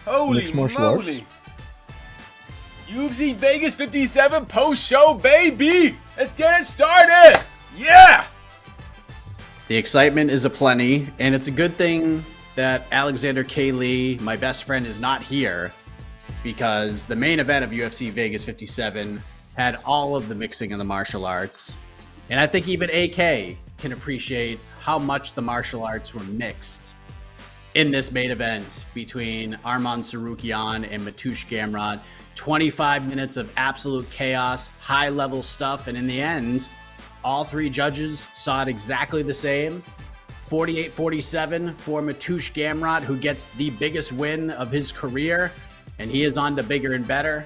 Holy mixed martial arts. moly. UFC Vegas 57 post-show, baby! Let's get it started! Yeah! The excitement is aplenty, and it's a good thing that Alexander K. Lee, my best friend, is not here, because the main event of UFC Vegas 57 had all of the mixing of the martial arts. And I think even AK can appreciate how much the martial arts were mixed in this main event between Arman Tsarukyan and Mateusz Gamrot. 25 minutes of absolute chaos, high-level stuff, and in the end, all three judges saw it exactly the same. 48-47 for Mateusz Gamrot, who gets the biggest win of his career, and he is on to bigger and better.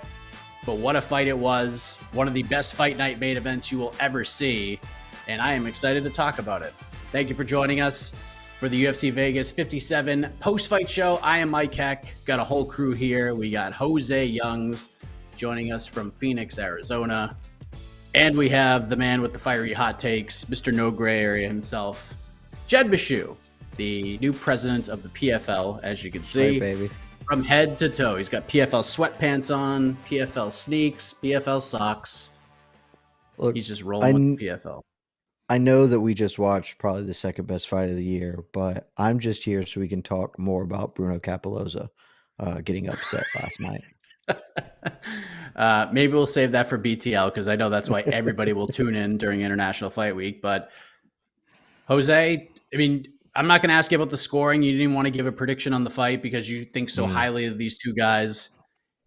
But what a fight it was. One of the best fight night main events you will ever see, and I am excited to talk about it. Thank you for joining us for the UFC Vegas 57 post-fight show. I am Mike Heck. Got a whole crew here. We got José Youngs joining us from Phoenix, Arizona. And we have the man with the fiery hot takes, Mr. No Gray Area himself, Jed Meshew, the new president of the PFL, as you can see. Right, baby. From head to toe. He's got PFL sweatpants on, PFL sneaks, PFL socks. Look, He's just rolling with the PFL. I know that we just watched probably the second best fight of the year, but I'm just here so we can talk more about Bruno Capoloza getting upset last night. Maybe we'll save that for BTL, because I know that's why everybody will tune in during International Fight Week. But Jose, I mean, I'm not going to ask you about the scoring. You didn't even want to give a prediction on the fight because you think so highly of these two guys.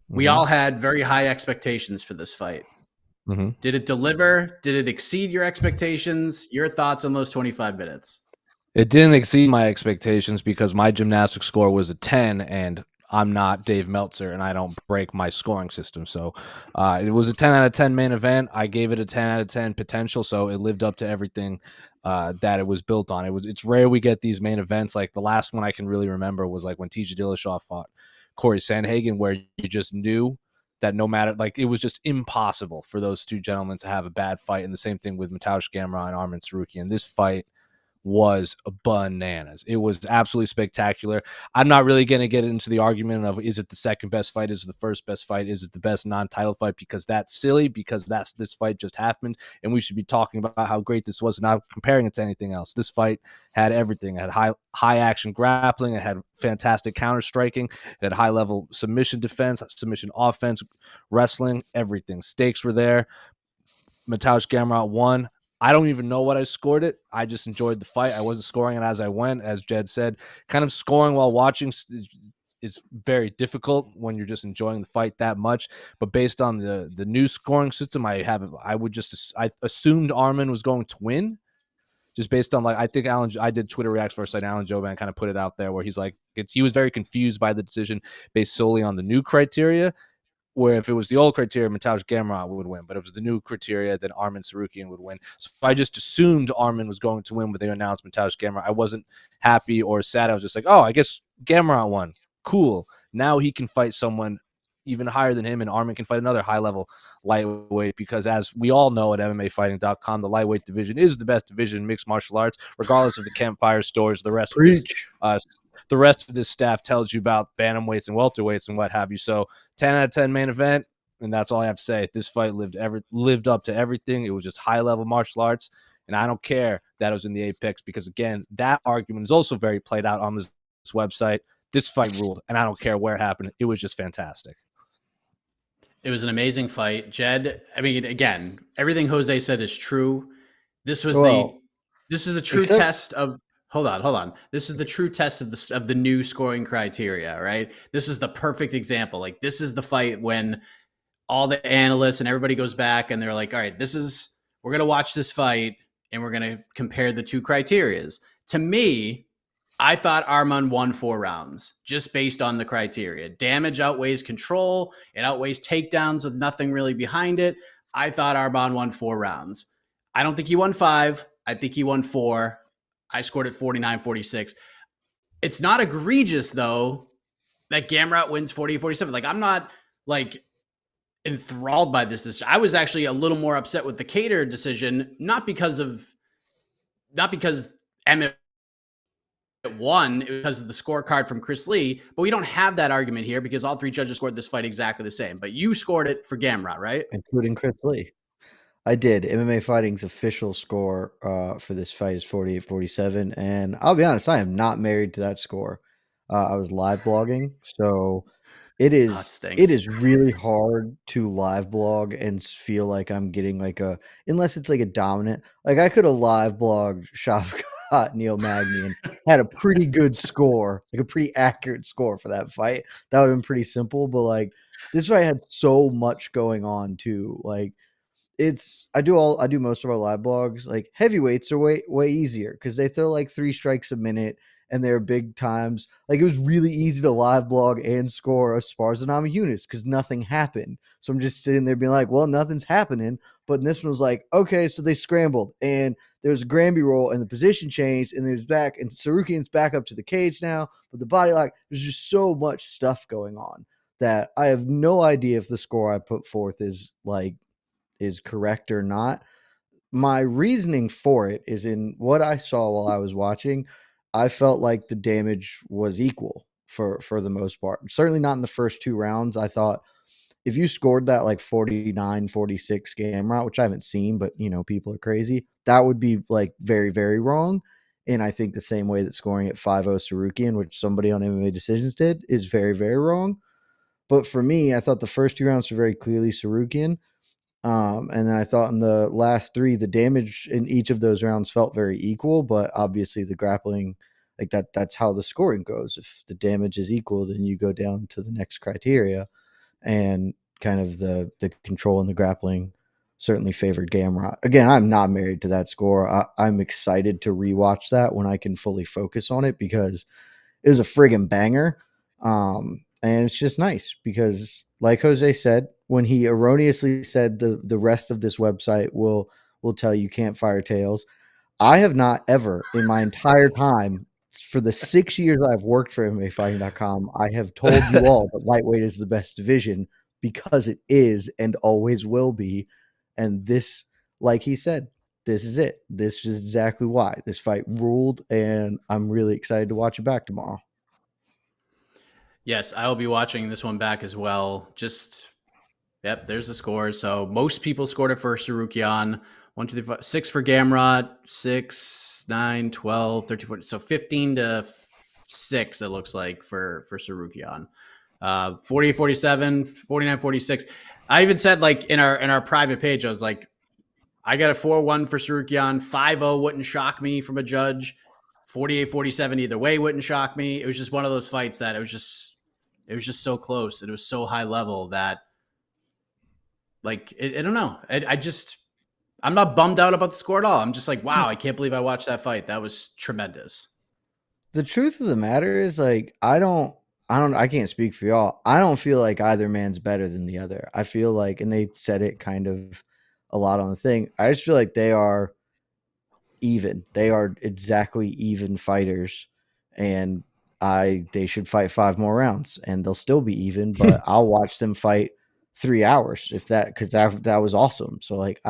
We all had very high expectations for this fight. Did it deliver? Did it exceed your expectations? Your thoughts on those 25 minutes? It didn't exceed my expectations because my gymnastics score was a 10, and I'm not Dave Meltzer, and I don't break my scoring system. So it was a 10 out of 10 main event. I gave it a 10 out of 10 potential, so it lived up to everything that it was built on. It's rare we get these main events. Like the last one I can really remember was like when TJ Dillashaw fought Corey Sandhagen, where you just knew that no matter, like, it was just impossible for those two gentlemen to have a bad fight. And the same thing with Mateusz Gamrot and Arman Tsarukyan. This fight was bananas. It was absolutely spectacular. I'm not really going to get into the argument of, is it the second best fight? Is it the first best fight? Is it the best non-title fight? Because that's silly, because this fight just happened, and we should be talking about how great this was, not comparing it to anything else. This fight had everything. It had high action grappling. It had fantastic counter striking. It had high level submission defense, submission offense, wrestling, everything. Stakes were there. Mateusz Gamrot won. I don't even know what I scored it. I just enjoyed the fight. I wasn't scoring it as I went. As Jed said, kind of scoring while watching is very difficult when you're just enjoying the fight that much. But based on the new scoring system I assumed Arman was going to win, just based on, like, I think I did Twitter Reacts first, and Alan Joban kind of put it out there where he's like, he was very confused by the decision based solely on the new criteria. Where if it was the old criteria, Mateusz Gamrot would win. But if it was the new criteria, then Arman Tsarukyan would win. So I just assumed Arman was going to win when they announced Mateusz Gamrot. I wasn't happy or sad. I was just like, oh, I guess Gamrot won. Cool. Now he can fight someone even higher than him, and Arman can fight another high-level lightweight, because as we all know at MMAfighting.com, the lightweight division is the best division in mixed martial arts, regardless of the campfire stories. The rest of this staff tells you about bantamweights and welterweights and what have you. So 10 out of 10 main event, and that's all I have to say. This fight lived up to everything. It was just high-level martial arts, and I don't care that it was in the Apex, because, again, that argument is also very played out on this website. This fight ruled, and I don't care where it happened. It was just fantastic. It was an amazing fight. Jed, I mean, again, everything Jose said is true. This is the true test of hold on. This is the true test of the new scoring criteria, right? This is the perfect example. Like, this is the fight when all the analysts and everybody goes back and they're like, all right, we're going to watch this fight and we're going to compare the two criterias. To me, I thought Arman won 4 rounds just based on the criteria. Damage outweighs control. It outweighs takedowns with nothing really behind it. I thought Arman won 4 rounds. I don't think he won 5. I think he won 4. I scored at 49-46. It's not egregious, though, that Gamrot wins 40-47. Like, I'm not, like, enthralled by this. I was actually a little more upset with the Cater decision, not because MMA won because of the scorecard from Chris Lee, but we don't have that argument here because all three judges scored this fight exactly the same. But you scored it for Gamrot, right? including Chris Lee. I did. MMA Fighting's official score for this fight is 48-47, and I'll be honest, I am not married to that score. I was live blogging, so it stinks. is really hard to live blog and feel like I'm getting like unless it's like a dominant. Like I could have live blogged Shavkat Neil Magny and had a pretty good score, like a pretty accurate score for that fight. That would have been pretty simple, but like this fight had so much going on too. Like I do most of our live blogs. Like heavyweights are way easier because they throw like 3 strikes a minute and they're big times. Like it was really easy to live blog and score a Sparzanami Yunus because nothing happened. So I'm just sitting there being like, well, nothing's happening. But this one was like, okay, so they scrambled and there was a Granby roll and the position changed and it was back and Tsarukyan's back up to the cage now. But the body lock, there's just so much stuff going on that I have no idea if the score I put forth is correct or not. My reasoning for it is in what I saw while I was watching. I felt like the damage was equal for the most part. Certainly not in the first 2 rounds. I thought if you scored that like 49-46 Gamrot, which I haven't seen, but people are crazy, that would be like very, very wrong. And I think the same way that scoring at 5-0 Tsarukyan, which somebody on MMA Decisions did, is very, very wrong. But for me, I thought the first 2 rounds were very clearly Tsarukyan. And then I thought in the last 3, the damage in each of those rounds felt very equal, but obviously the grappling, like that's how the scoring goes. If the damage is equal, then you go down to the next criteria, and kind of the control and the grappling certainly favored Gamrot. Again, I'm not married to that score. I'm excited to rewatch that when I can fully focus on it because it was a friggin' banger. And it's just nice because, like Jose said, when he erroneously said the rest of this website will tell you can't fire tails, I have not ever in my entire time, for the 6 years I've worked for MMAfighting.com, I have told you all that lightweight is the best division because it is and always will be. And this, like he said, this is it. This is exactly why this fight ruled, and I'm really excited to watch it back tomorrow. Yes, I will be watching this one back as well. Yep, there's the score. So most people scored it for Tsarukyan. 1, 2, 3, 4, 6 for Gamrot, 6, 9, 12, 13, 14. So 15-6, it looks like, for Tsarukyan. 48-47, 49-46. I even said, like, in our private page, I was like, I got a 4-1 for Tsarukyan. 5-0 wouldn't shock me from a judge. 48-47 either way wouldn't shock me. It was just one of those fights that it was just so close. It was so high level that, like, I don't know. I'm not bummed out about the score at all. I'm just like, wow, I can't believe I watched that fight. That was tremendous. The truth of the matter is, like, I can't speak for y'all. I don't feel like either man's better than the other. I feel like, and they said it kind of a lot on the thing, I just feel like they are even. They are exactly even fighters, and they should fight 5 more rounds and they'll still be even, but I'll watch them fight 3 hours because that was awesome. So like,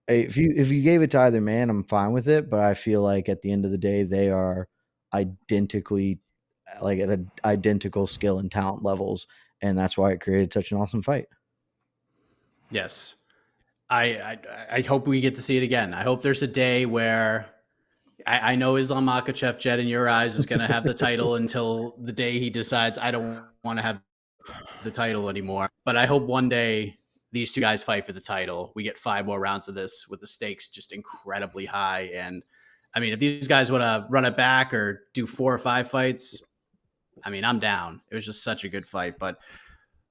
if you gave it to either man, I'm fine with it, but I feel like at the end of the day, they are identically, like, at identical skill and talent levels, and that's why it created such an awesome fight. Yes. I hope we get to see it again. I hope there's a day where I know Islam Makhachev, Jed, in your eyes, is going to have the title until the day he decides I don't want to have the title anymore. But I hope one day these 2 guys fight for the title. We get 5 more rounds of this with the stakes just incredibly high. And I mean, if these guys want to run it back or do 4 or 5 fights, I mean, I'm down. It was just such a good fight. But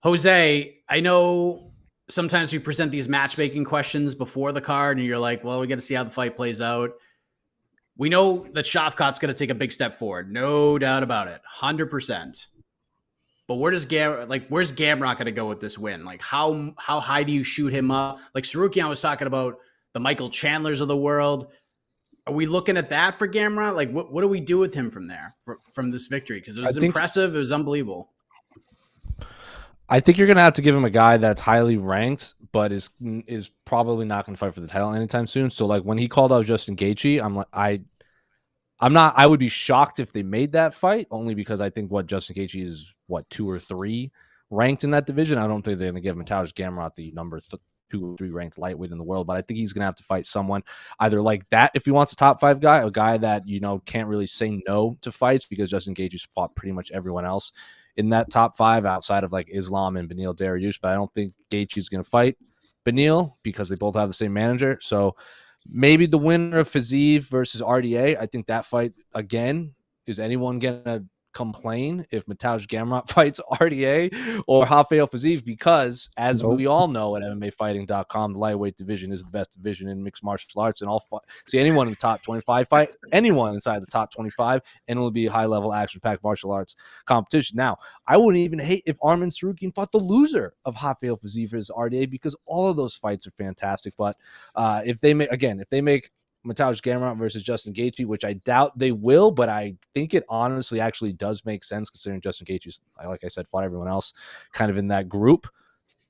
Jose, I know sometimes we present these matchmaking questions before the card and you're like, well, we got to see how the fight plays out. We know that Shavkat's going to take a big step forward. No doubt about it. 100%. But where's Gamrot going to go with this win? Like, how high do you shoot him up? Like Tsarukyan was talking about the Michael Chandlers of the world. Are we looking at that for Gamrot? Like, what do we do with him from there, from this victory? Because it was impressive. It was unbelievable. I think you're going to have to give him a guy that's highly ranked, but is probably not going to fight for the title anytime soon. So, like, when he called out Justin Gaethje, I'm like, I would be shocked if they made that fight, only because I think Justin Gaethje is 2 or 3 ranked in that division. I don't think they're going to give Mateusz Gamrot the number 2 or 3 ranked lightweight in the world, but I think he's going to have to fight someone either like that if he wants a top 5 guy, a guy that, can't really say no to fights, because Justin Gaethje's fought pretty much everyone else in that top 5 outside of like Islam and Beneil Dariush, but I don't think Gaethje's going to fight Beneil because they both have the same manager. So maybe the winner of Fiziev versus RDA. I think that fight, again, is anyone going to complain if Mateusz Gamrot fights RDA or Rafael Fiziev? Because as we all know at MMAfighting.com, the lightweight division is the best division in mixed martial arts, and see anyone in the top 25 fight anyone inside the top 25, and it'll be a high-level action-packed martial arts competition. Now, I wouldn't even hate if Arman Tsarukyan fought the loser of Rafael Fiziev versus RDA, because all of those fights are fantastic. But if they make Mateusz Gamrot versus Justin Gaethje, which I doubt they will, but I think it honestly actually does make sense considering Justin Gaethje's, like I said, fought everyone else kind of in that group.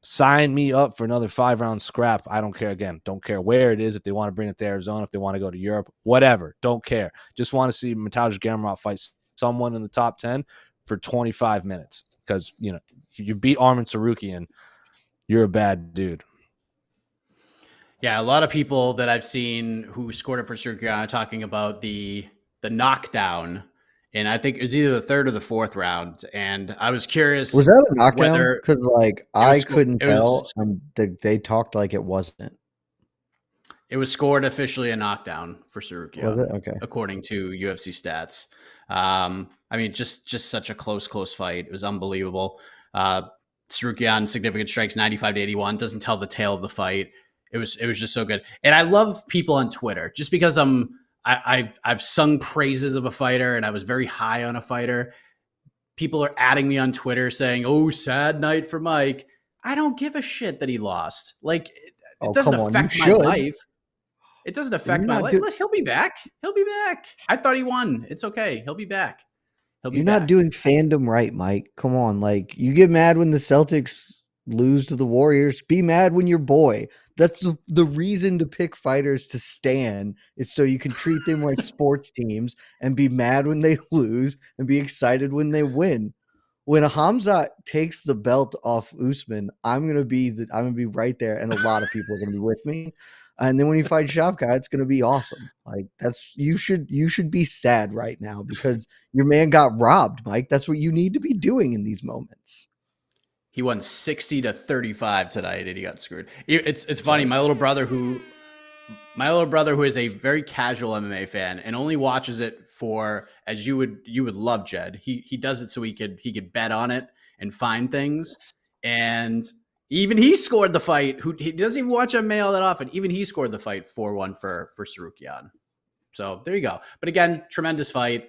Sign me up for another 5-round scrap. I don't care. Again, don't care where it is. If they want to bring it to Arizona, if they want to go to Europe, whatever, don't care. Just want to see Mateusz Gamrot fight someone in the top 10 for 25 minutes, because you beat Arman Tsarukyan, you're a bad dude. Yeah, a lot of people that I've seen who scored it for Tsarukyan are talking about the knockdown, and I think it was either the 3rd or the 4th round. And I was curious, was that a knockdown? Because I couldn't tell. They talked like it wasn't. It was scored officially a knockdown for Tsarukyan. Was it? Okay, according to UFC stats. I mean, just such a close fight. It was unbelievable. Tsarukyan, significant strikes, 95-81. Doesn't tell the tale of the fight. It was just so good. And I love people on Twitter, just because I've sung praises of a fighter and I was very high on a fighter. People are adding me on Twitter saying, "Oh, sad night for Mike." I don't give a shit that he lost. Like, it doesn't affect my life. It doesn't affect my life. He'll be back. He'll be back. I thought he won. It's okay. He'll be back. You're not doing fandom right, Mike. Come on. Like, you get mad when the Celtics lose to the Warriors. Be mad when your boy. That's the reason to pick fighters to stan, is so you can treat them like sports teams and be mad when they lose and be excited when they win. When Hamzat takes the belt off Usman, I'm gonna be right there, and a lot of people are gonna be with me. And then when you fight Shavkat, it's gonna be awesome. Like, you should be sad right now because your man got robbed, Mike. That's what you need to be doing in these moments. He won 60-35 tonight, and he got screwed. It's funny. My little brother, who is a very casual MMA fan and only watches it for, as you would love, Jed. He does it so he could bet on it and find things. And even he scored the fight. He doesn't even watch MMA all that often. Even he scored the fight 4-1 for Tsarukyan. So there you go. But again, tremendous fight.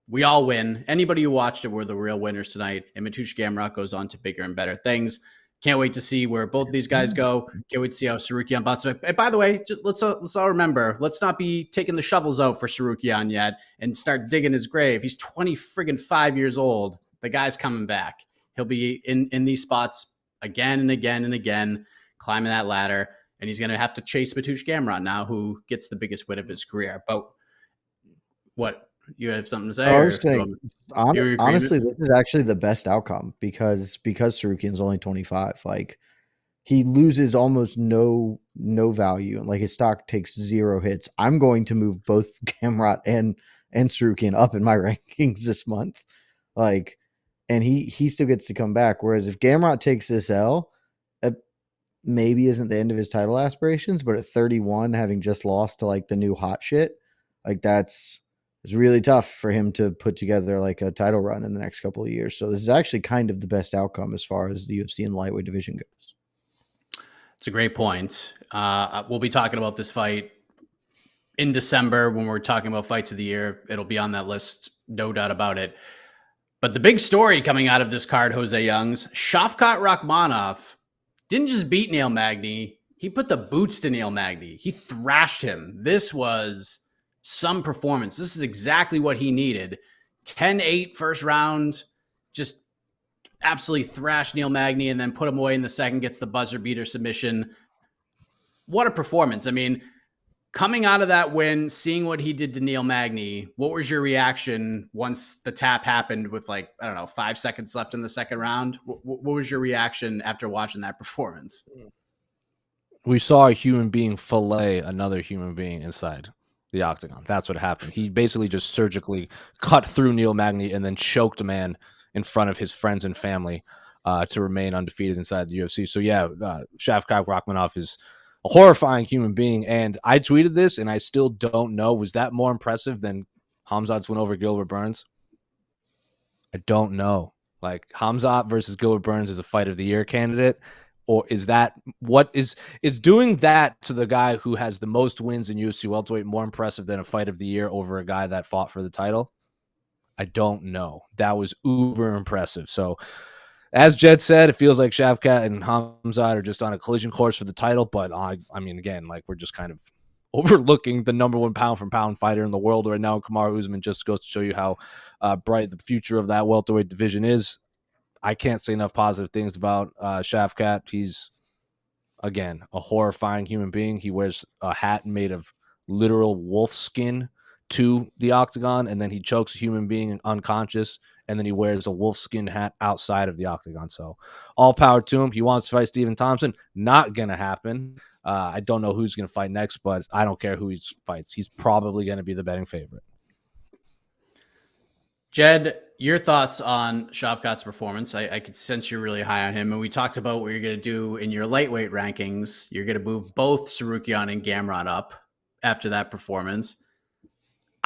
We all win. Anybody who watched it were the real winners tonight. And Mateusz Gamrot goes on to bigger and better things. Can't wait to see where both of these guys go. Can't wait to see how Tsarukyan bounces back. And by the way, let's all remember, let's not be taking the shovels out for Tsarukyan yet and start digging his grave. He's 25 years old. The guy's coming back. He'll be in these spots again and again and again, climbing that ladder. And he's going to have to chase Mateusz Gamrot now, who gets the biggest win of his career. But what? You have something to say? I was saying, honestly, this is actually the best outcome because Tsarukyan's only 25. Like, he loses almost no value, and like his stock takes 0 hits. I'm going to move both Gamrot and Tsarukyan up in my rankings this month. Like, and he still gets to come back. Whereas if Gamrot takes this L, it maybe isn't the end of his title aspirations, but at 31, having just lost to like the new hot shit, like it's really tough for him to put together like a title run in the next couple of years. So this is actually kind of the best outcome as far as the UFC and lightweight division goes. It's a great point. We'll be talking about this fight in December when we're talking about fights of the year. It'll be on that list, no doubt about it. But the big story coming out of this card, José Youngs, Shavkat Rakhmonov didn't just beat Neil Magny. He put the boots to Neil Magny. He thrashed him. This was some performance. This is exactly what he needed. 10-8 first round, just absolutely thrashed Neil Magny and then put him away in the second, gets the buzzer beater submission. What a performance. I mean, Coming out of that win, seeing what he did to Neil Magny, what was your reaction once the tap happened with 5 seconds left in the second round? What was your reaction after watching that performance? We saw a human being fillet another human being inside the octagon. That's what happened. He basically just surgically cut through Neil Magny and then choked a man in front of his friends and family to remain undefeated inside the UFC. So yeah, Shavkat Rakhmonov is a horrifying human being. And I tweeted this, and I still don't know. Was that more impressive than Khamzat's win over Gilbert Burns? I don't know. Like, Khamzat versus Gilbert Burns is a fight of the year candidate. Or is that what is doing that to the guy who has the most wins in UFC welterweight more impressive than a fight of the year over a guy that fought for the title? I don't know. That was uber impressive. So, as Jed said, it feels like Shavkat and Khamzat are just on a collision course for the title. But I mean, again, like, we're just kind of overlooking the number one pound for pound fighter in the world right now. Kamaru Usman just goes to show you how bright the future of that welterweight division is. I can't say enough positive things about Shavkat. He's, again, a horrifying human being. He wears a hat made of literal wolf skin to the octagon, and then he chokes a human being unconscious, and then he wears a wolf skin hat outside of the octagon. So all power to him. He wants to fight Stephen Thompson. Not going to happen. I don't know who's going to fight next, but I don't care who he fights. He's probably going to be the betting favorite. Jed, your thoughts on Shavkat's performance? I could sense you're really high on him. And we talked about what you're going to do in your lightweight rankings. You're going to move both Tsarukyan and Gamrot up after that performance.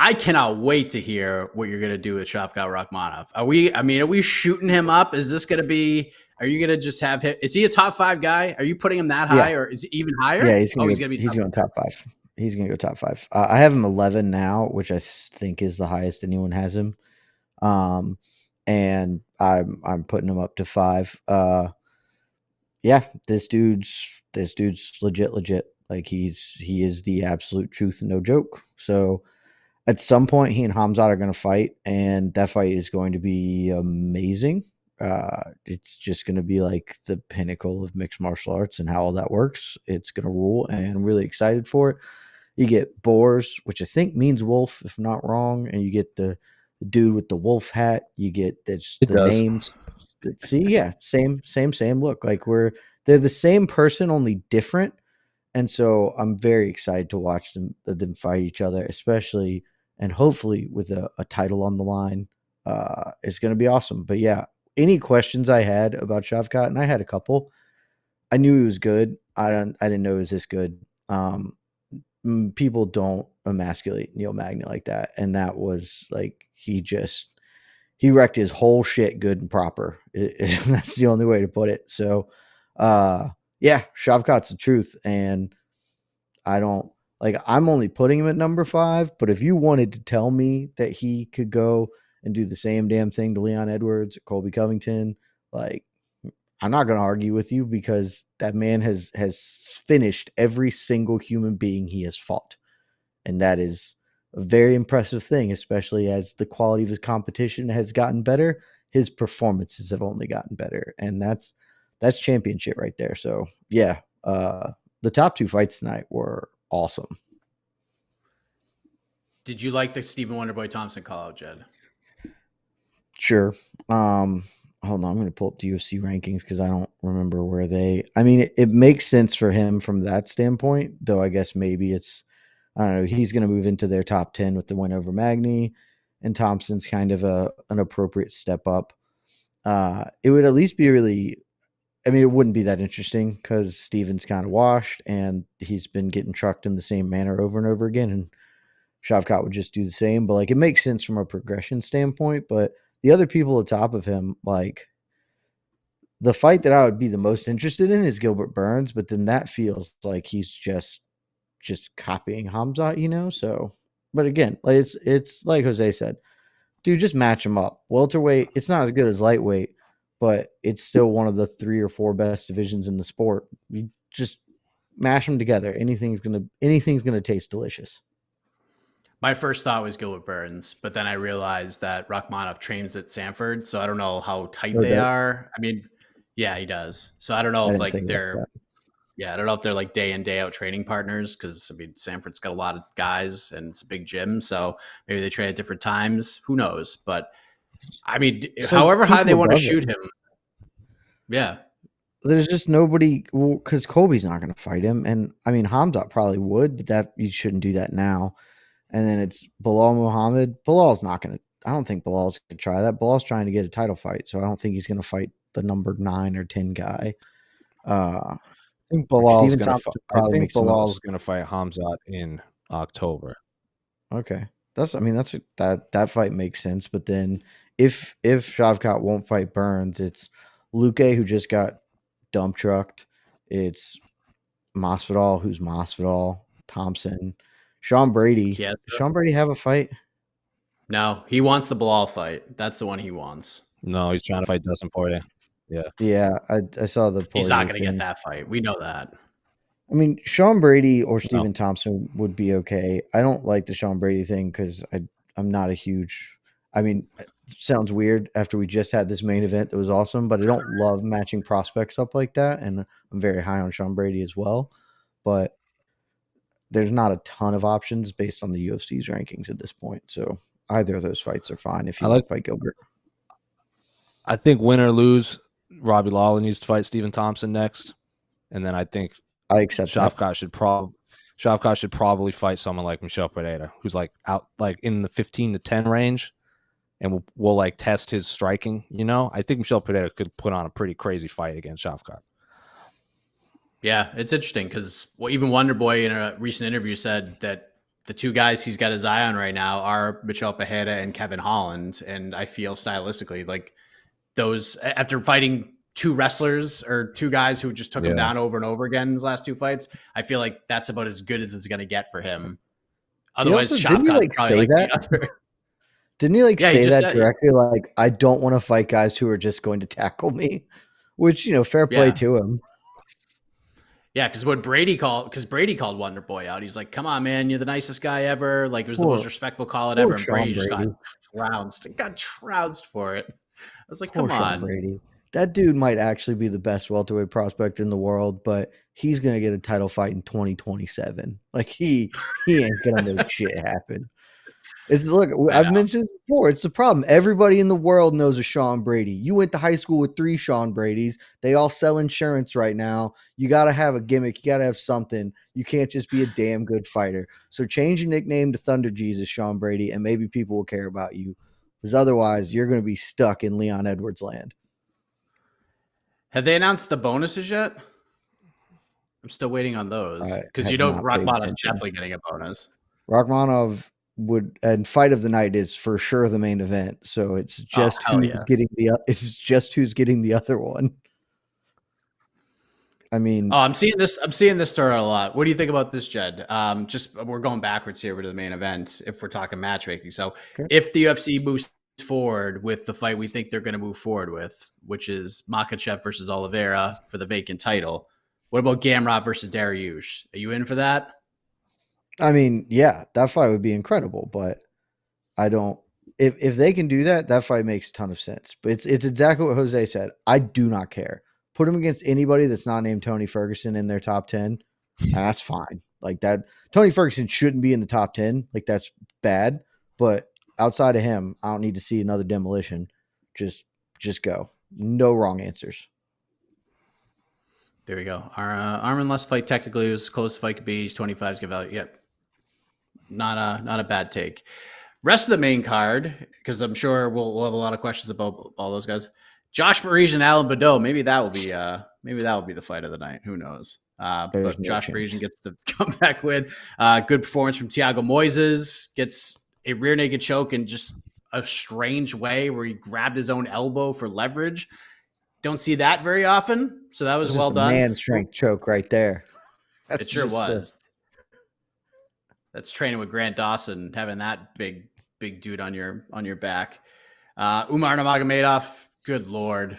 I cannot wait to hear what you're going to do with Shavkat Rakhmonov. Are we shooting him up? Is this going to be, are you going to just have him? Is he a top 5 guy? Are you putting him that high, or is he even higher? Yeah, he's going to be top 5. He's going to go top 5. I have him 11 now, which I think is the highest anyone has him. And I'm putting him up to 5. Yeah, this dude's legit. Like, he is the absolute truth, no joke. So at some point, he and Khamzat are going to fight, and that fight is going to be amazing. It's just going to be like the pinnacle of mixed martial arts and how all that works. It's going to rule, and I'm really excited for it. You get Boars, which I think means wolf, if I'm not wrong, and you get the dude with the wolf hat. You get the names. See, yeah, same look. Like, they're the same person, only different. And so I'm very excited to watch them fight each other, especially and hopefully with a title on the line. It's going to be awesome. But yeah, any questions I had about Shavkat, and I had a couple, I knew he was good. I didn't know he was this good. People don't emasculate Neil Magny like that. And that was like, he wrecked his whole shit good and proper. That's the only way to put it. So, yeah, Shavkat's the truth. And I'm only putting him at number 5, but if you wanted to tell me that he could go and do the same damn thing to Leon Edwards or Colby Covington, like, I'm not going to argue with you, because that man has finished every single human being he has fought. And that is a very impressive thing, especially as the quality of his competition has gotten better. His performances have only gotten better, and that's championship right there. So yeah, the top 2 fights tonight were awesome. Did you like the Stephen Wonderboy Thompson call out, Jed? Sure. Hold on, I'm going to pull up the UFC rankings because I don't remember where they. I mean, it makes sense for him from that standpoint, though. I guess maybe it's, I don't know. He's going to move into their top 10 with the win over Magny, and Thompson's kind of an appropriate step up. It would at least be really. I mean, it wouldn't be that interesting because Steven's kind of washed and he's been getting trucked in the same manner over and over again. And Shavkat would just do the same. But like, it makes sense from a progression standpoint. But the other people atop of him, like, the fight that I would be the most interested in is Gilbert Burns. But then that feels like he's just copying Khamzat, So, but again, like, it's like Jose said, dude, just match him up. Welterweight, it's not as good as lightweight, but it's still one of the 3 or 4 best divisions in the sport. You just mash them together. Anything's gonna taste delicious. My first thought was Gilbert Burns, but then I realized that Rakhmonov trains at Sanford, so I don't know how tight they are. I mean, yeah, he does. So I don't know if like they're Yeah, I don't know if they're like day in, day out training partners because, I mean, Sanford's got a lot of guys and it's a big gym. So maybe they train at different times. Who knows? But I mean, It's like however high they people want to above shoot him. him. Yeah. There's just nobody, because Colby's not going to fight him. And I mean, Hamzat probably would, but that you shouldn't do that now. And then it's Bilal Muhammad. Bilal's not going to, I don't think Bilal's going to try that. Bilal's trying to get a title fight. So I don't think he's going to fight the number 9 or 10 guy. I think Bilal's Stephen gonna. Thompson I probably think makes the most. Bilal's gonna fight Hamzat in October. Okay. That fight makes sense. But then if Shavkat won't fight Burns, it's Luque, who just got dump trucked. It's Masvidal, who's Masvidal, Thompson, Sean Brady. Yes, Does Sean Brady have a fight? No, he wants the Bilal fight. That's the one he wants. No, he's trying to fight Dustin Poirier. Yeah. Yeah, I saw the He's not Poirier going to thing. get that fight. We know that. I mean, Sean Brady or Stephen Thompson would be okay. I don't like the Sean Brady thing because I'm not a huge. I mean, it sounds weird after we just had this main event that was awesome, but I don't love matching prospects up like that, and I'm very high on Sean Brady as well. But there's not a ton of options based on the UFC's rankings at this point, so either of those fights are fine if you want to fight Gilbert. I think win or lose, Robbie Lawler needs to fight Stephen Thompson next, and then I think I accept Shavkat should probably fight someone like Michel Pereira, who's like out like in the 15 to 10 range, and we'll like test his striking. You know, I think Michel Pereira could put on a pretty crazy fight against Shavkat. Yeah, it's interesting because even Wonderboy in a recent interview said that the two guys he's got his eye on right now are Michel Pereira and Kevin Holland, and I feel stylistically like those after fighting two wrestlers or two guys who just took him down over and over again in his last two fights, I feel like that's about as good as it's going to get for him. Otherwise, Shavkat probably like the other. Didn't he say that directly? Like, I don't want to fight guys who are just going to tackle me, which, you know, fair play to him. Yeah, because Brady called Wonderboy out. He's like, come on, man, you're the nicest guy ever. Like, it was the most respectful call ever. And Brady just got trounced for it. I was like, come on. Brady. That dude might actually be the best welterweight prospect in the world, but he's going to get a title fight in 2027. Like, he ain't going to make shit happen. I've mentioned this before. It's the problem. Everybody in the world knows a Sean Brady. You went to high school with 3 Sean Bradys. They all sell insurance right now. You got to have a gimmick. You got to have something. You can't just be a damn good fighter. So change your nickname to Thunder Jesus, Sean Brady, and maybe people will care about you. Because otherwise, you're going to be stuck in Leon Edwards land. Have they announced the bonuses yet? I'm still waiting on those. Because you know Rakhmonov's definitely getting a bonus. Rakhmonov and fight of the night is for sure the main event. So it's just who's getting the other one. I mean, I'm seeing this start out a lot. What do you think about this, Jed? We're going backwards here to the main event if we're talking matchmaking. So if the UFC moves forward with the fight we think they're going to move forward with, which is Makhachev versus Oliveira for the vacant title, what about Gamrot versus Dariush? Are you in for that? I mean, yeah, that fight would be incredible, but I don't. If they can do that, that fight makes a ton of sense. But it's exactly what Jose said. I do not care. Put him against anybody that's not named Tony Ferguson in their top 10, and that's fine. Like that, Tony Ferguson shouldn't be in the top 10. Like that's bad. But outside of him, I don't need to see another demolition. Just go. No wrong answers. There we go. Our Arman last fight technically was close fight could be. He's 25's good value. Yep. Not a bad take. Rest of the main card, because I'm sure we'll have a lot of questions about all those guys. Josh Parisian, Alan Badeau. Maybe that will be the fight of the night. Who knows? But Josh Parisian gets the comeback win. Good performance from Thiago Moises. Gets a rear naked choke in just a strange way where he grabbed his own elbow for leverage. Don't see that very often. So that was well done. Man strength choke right there. It sure was. That's training with Grant Dawson, having that big dude on your back. Umar Nurmagomedov, good Lord.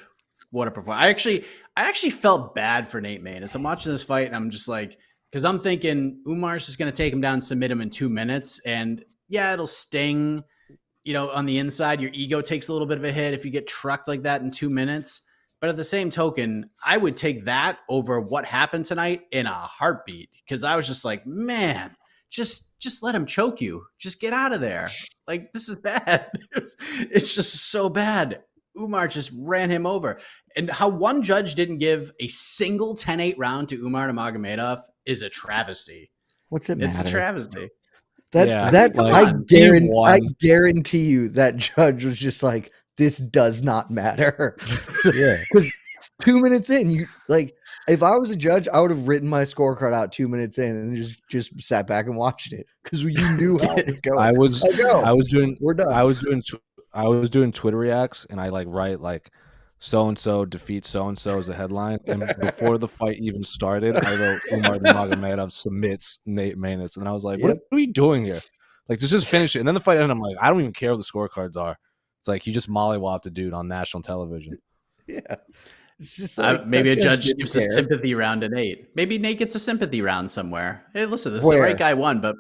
What a performance. I actually felt bad for Nate Mann. As I'm watching this fight, and I'm just like, because I'm thinking Umar's just going to take him down, submit him in 2 minutes. And yeah, it'll sting, on the inside. Your ego takes a little bit of a hit if you get trucked like that in 2 minutes. But at the same token, I would take that over what happened tonight in a heartbeat, because I was just like, man, just let him choke you. Just get out of there. Like, this is bad. It's just so bad. Umar just ran him over. And how one judge didn't give a single 10-8 round to Umar Nurmagomedov is a travesty. What's it matter? It's a travesty. I guarantee you that judge was just like, this does not matter. Yeah. Because 2 minutes in, you like, if I was a judge, I would have written my scorecard out 2 minutes in and just sat back and watched it because you knew how it was going. I was doing Twitter reacts, and I like write like so and so defeats so and so as a headline, and before the fight even started, I wrote Umar Nurmagomedov submits Nate Maness, and I was like, what are we doing here? Like, just finish it. And then the fight ended. I'm like, I don't even care what the scorecards are. It's like he just mollywopped a dude on national television. Yeah. It's just like, maybe a judge gives a sympathy round to Nate. Maybe Nate gets a sympathy round somewhere. Hey, listen, the right guy won, but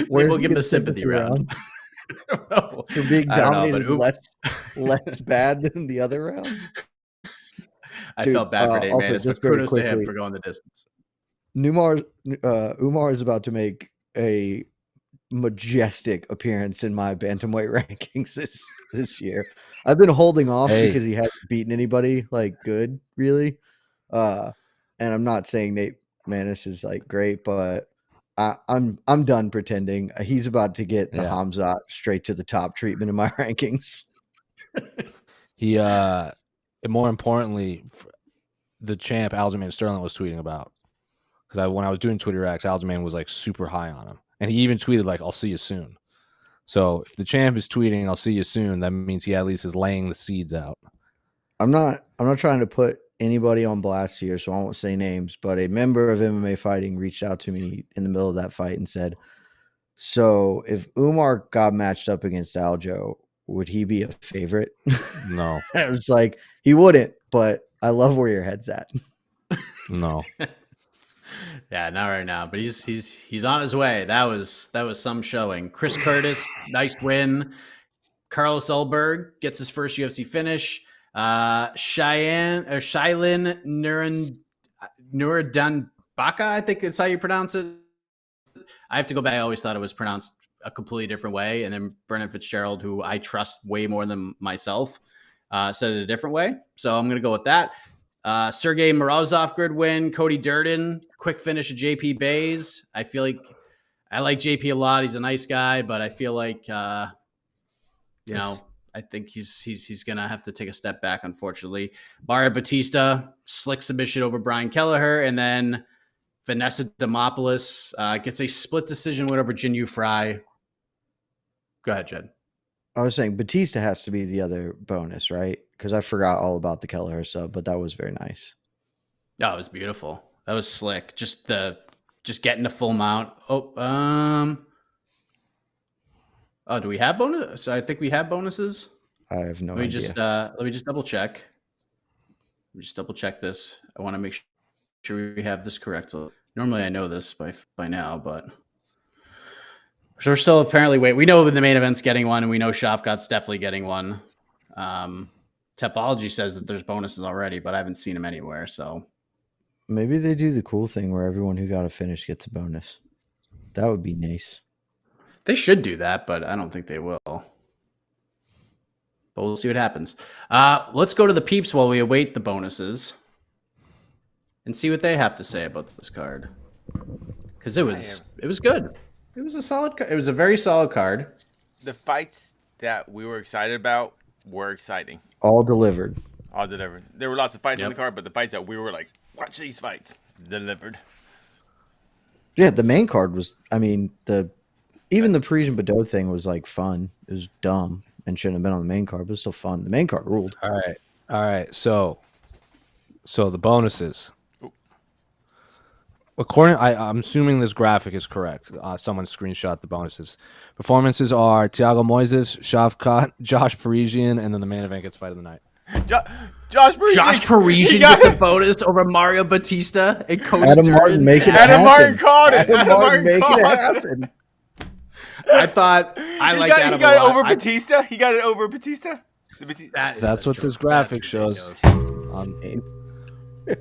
we'll give him a sympathy round. For being dominated less bad than the other round. I felt bad for Nate Maness, but kudos to him for going the distance. Umar is about to make a majestic appearance in my bantamweight rankings this year. I've been holding off because he hasn't beaten anybody like good, really. And I'm not saying Nate Maness is like great, but I'm done pretending. He's about to get the Hamzat straight to the top treatment in my rankings. He and more importantly, the champ Aljamain Sterling was tweeting about, because when I was doing Twitter reacts, Aljamain was like super high on him. And he even tweeted like, I'll see you soon. So if the champ is tweeting, I'll see you soon, that means he at least is laying the seeds out. I'm not trying to put anybody on blast here, so I won't say names, but a member of MMA Fighting reached out to me in the middle of that fight and said, so if Umar got matched up against Aljo, would he be a favorite? No. I was like, he wouldn't, but I love where your head's at. No. Yeah, not right now, but he's on his way. That was some showing. Chris Curtis, nice win. Carlos Ulberg gets his first UFC finish. Shailin Nurudanbaka, I think that's how you pronounce it. I have to go back. I always thought it was pronounced a completely different way. And then Brennan Fitzgerald, who I trust way more than myself, said it a different way. So I'm going to go with that. Sergey Morozov, good win. Cody Durden, quick finish of JP Bays. I feel like I like JP a lot. He's a nice guy, but I feel like, I think he's going to have to take a step back, unfortunately. Mario Batista, slick submission over Brian Kelleher. And then Vanessa Demopoulos gets a split decision win over Jinyu Fry. Go ahead, Jed. I was saying Batista has to be the other bonus, right? Because I forgot all about the Kelleher sub, but that was very nice. Oh, it was beautiful. That was slick. Just getting the full mount. Do we have bonus? So I think we have bonuses. I have no idea. Let me just double check. Let me just double check this. I want to make sure we have this correct. So normally I know this by now, but so we're still apparently we know the main event's getting one, and we know Shavkat's definitely getting one. Topology says that there's bonuses already, but I haven't seen them anywhere. So maybe they do the cool thing where everyone who got a finish gets a bonus. That would be nice. They should do that, but I don't think they will. But we'll see what happens. Let's go to the peeps while we await the bonuses and see what they have to say about this card. Because it was good. It was a solid. It was a very solid card. The fights that we were excited about were exciting. All delivered. There were lots of fights on the card, but the fights that we were like, watch these fights, delivered. Yeah, the main card was. I mean, even the Parisian Badeau thing was like fun. It was dumb and shouldn't have been on the main card, but it was still fun. The main card ruled. All right. So the bonuses. According, I'm assuming this graphic is correct. Someone screenshot the bonuses. Performances are Thiago Moises, Shavkat, Josh Parisian, and then the main event gets fight of the night. Josh Parisian gets a bonus over Mario Batista and Cody Adam Durden. Martin making it Adam happen. Martin caught it. Adam Martin making it happen. I thought I liked Adam. He got it over Batista. He got it over Batista. That's what this graphic shows. I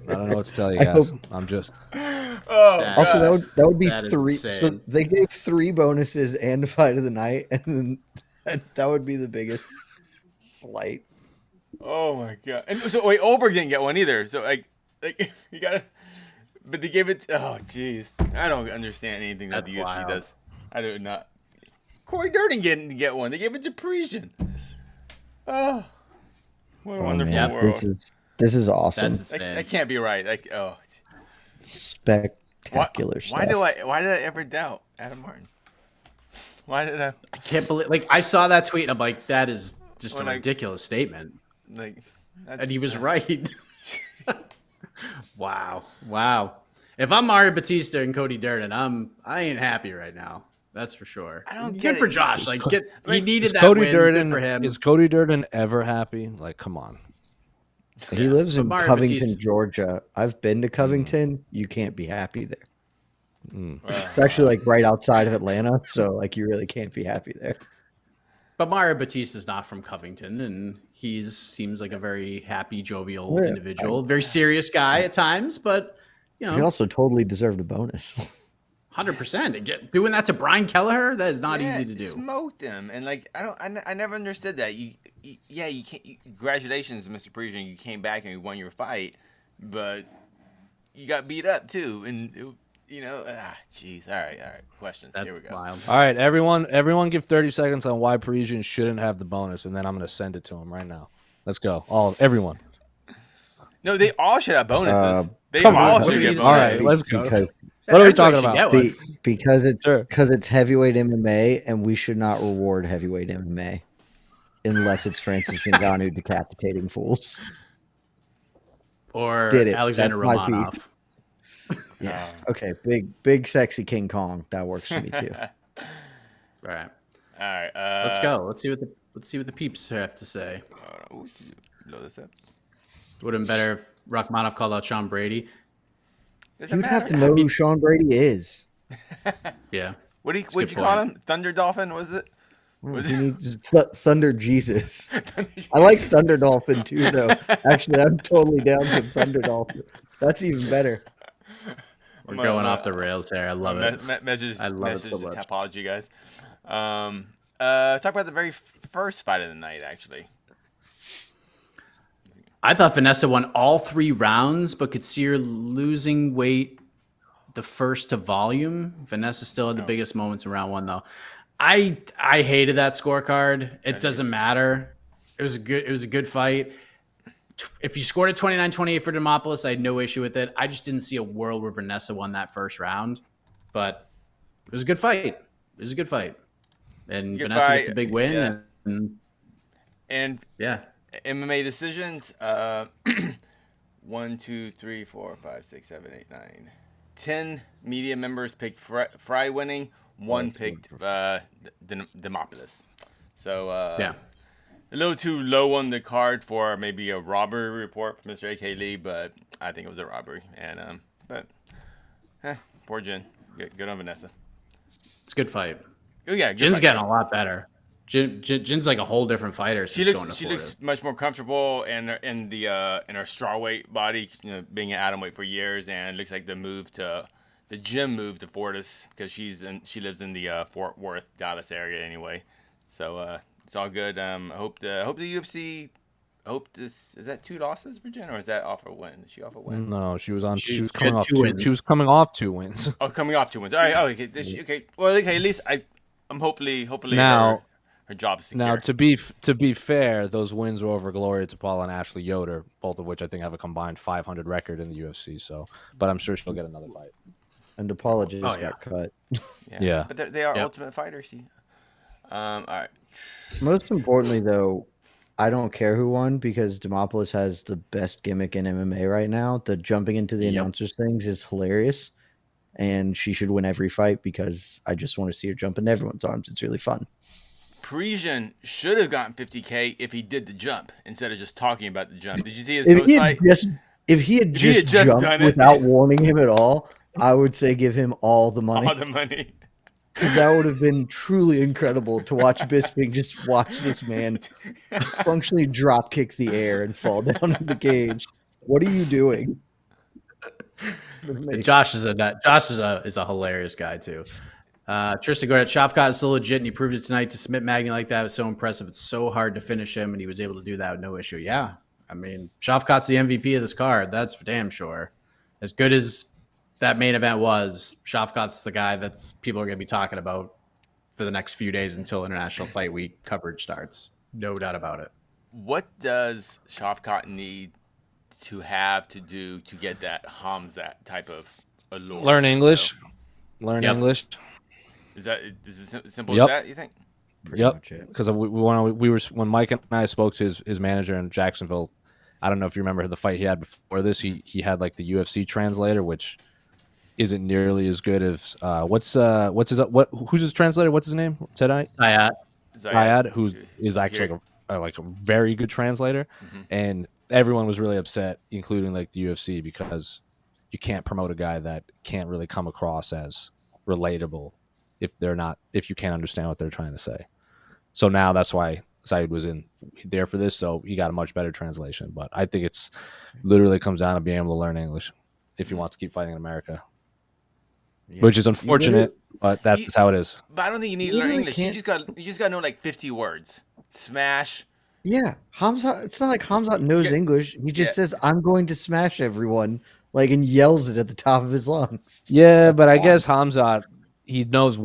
don't know what to tell you guys. I'm just. Also, that would be That is 3. insane. So they gave 3 bonuses and a fight of the night, and then that would be the biggest slight. Oh my god! And so wait, Oberg didn't get one either. So like you gotta, but they gave it. Oh jeez, I don't understand anything that the UFC wild. does. I do not. Corey Durden didn't get one. They gave it to Parisian. Oh, what a wonderful man, world! This is awesome. That's insane. That can't be right. Like Spectacular stuff. Why did I ever doubt Adam Martin? Why did I? I can't believe. Like I saw that tweet, and I'm like, that is just When a I- ridiculous statement. Like, And he was right. Wow. If I'm Mario Batista and Cody Durden, I ain't happy right now. That's for sure. I don't Good get for it. Josh. Like, he needed Is that Cody win. Durden Good for him. Is Cody Durden ever happy? Like, come on. He lives but in Mario Covington, Batista- Georgia. I've been to Covington. You can't be happy there. Mm. It's actually like right outside of Atlanta, so like you really can't be happy there. But Mario Batista's not from Covington, and he seems like a very happy, jovial Yeah, individual. Very serious guy at times, but you He know, also totally deserved a bonus. 100%. Doing that to Brian Kelleher, that is not Yeah, easy to do. Smoked him, and like I never understood that. You can't. Congratulations, Mr. Parisian. You came back and you won your fight, but you got beat up too, and jeez. All right. Questions. That's Here we go. wild. All right, everyone give 30 seconds on why Parisian shouldn't have the bonus, and then I'm going to send it to him right now. Let's go. Everyone. No, they all should have bonuses. They come all on. should get All All bonuses. right, let's go. Because What are we Everybody talking should about? get one. because it's heavyweight MMA, and we should not reward heavyweight MMA unless it's Francis Ngannou decapitating fools. Or Did it. Alexander That's my Romanov. piece. Yeah. Okay. Big sexy King Kong. That works for me too. All right. All right. Let's go. Let's see what the peeps have to say. Ooh, blow this up. Would have been better if Rakhmonov called out Sean Brady. Doesn't You'd have matter. to know who Sean Brady is. Yeah. What'd a you good call point. him? Thunder Dolphin? Was it? He needs Thunder Jesus. I like Thunder Dolphin too, though. Actually, I'm totally down with Thunder Dolphin. That's even better. We're going off the rails here. I love it. Message, I love it so message much. Topology, guys. Talk about the very first fight of the night, actually. I thought Vanessa won all 3 rounds, but could see her losing weight the first to volume. Vanessa still had the biggest moments in round 1, though. I hated that scorecard. It doesn't matter. It was a good fight. If you scored a 29-28 for Demopoulos, I had no issue with it. I just didn't see a world where Vanessa won that first round. But it was a good fight. And Good Vanessa fight, gets a big win. yeah. And yeah. MMA decisions. 1, 2, 3, 4, 5, 6, 7, 8, 9, 10 media members picked Fry winning. 1 picked Demopoulos. So Yeah. a little too low on the card for maybe a robbery report from Mr. A.K. Lee, but I think it was a robbery. And poor Jen. Good on Vanessa. It's a good fight. Oh yeah, good Jin's fight. getting a lot better. Jin's like a whole different fighter. She Since going to looks Florida. much more comfortable in her strawweight body, being an atomweight for years, and it looks like the gym move to Fortis because she lives in the Fort Worth, Dallas area anyway. So it's all good. I hope the UFC. Is that 2 losses for Jen, or is that off a win? Is she off a win? No, she was on. She She was had coming off 2 2. wins. She was coming off 2 wins. Oh, coming off 2 wins. All right. Oh, okay. Okay. Well, okay. At least I'm hopefully Now- her job's secure. Now, to be fair, those wins were over Gloria Tapala and Ashley Yoder, both of which I think have a combined 500 record in the UFC. So, but I'm sure she'll get another fight. And apologies Oh, yeah. got cut. Yeah. But they are Yep. ultimate fighters. See. All right. Most importantly, though, I don't care who won because Demopoulos has the best gimmick in MMA right now. The jumping into the Yep. announcers things is hilarious, and she should win every fight because I just want to see her jump into everyone's arms. It's really fun. Parisian should have gotten 50K if he did the jump instead of just talking about the jump. Did you see his If post he, had fight? if he had just done jumped it. without warning him at all, I would say give him all the money. All the money. because that would have been truly incredible to watch Bisping just watch this man functionally drop kick the air and fall down in the cage. What are you doing? Josh is a hilarious guy too. Tristan Gordon, Shavkat is so legit, and he proved it tonight. To submit Magny like that was so impressive. It's so hard to finish him, and he was able to do that with no issue. Yeah, I mean, Shavkat's the MVP of this card. That's for damn sure. As good as that main event was, Shavkat's the guy that people are going to be talking about for the next few days until International Fight Week coverage starts. No doubt about it. What does Shavkat need to have to do to get that Hamzat type of allure? Learn English. Learn Yep. English. Is it simple Yep. as that, you think? Pretty much it. Because we were when Mike and I spoke to his manager in Jacksonville. I don't know if you remember the fight he had before this. He had like the UFC translator, which isn't nearly as good as who's his translator? What's his name? Tonight? Zayad, who is actually like a very good translator, and everyone was really upset, including like the UFC, because you can't promote a guy that can't really come across as relatable if you can't understand what they're trying to say. So now that's why Zayed was in there for this, so he got a much better translation. But I think it's literally comes down to being able to learn English if he wants to keep fighting in America, which is unfortunate, but that's how it is. But I don't think you need to learn English. You just got to know like 50 words. Smash. Yeah, Hamzat. It's not like Hamzat knows English. He just says, "I'm going to smash everyone," like, and yells it at the top of his lungs. Yeah, but I guess Hamzat, he knows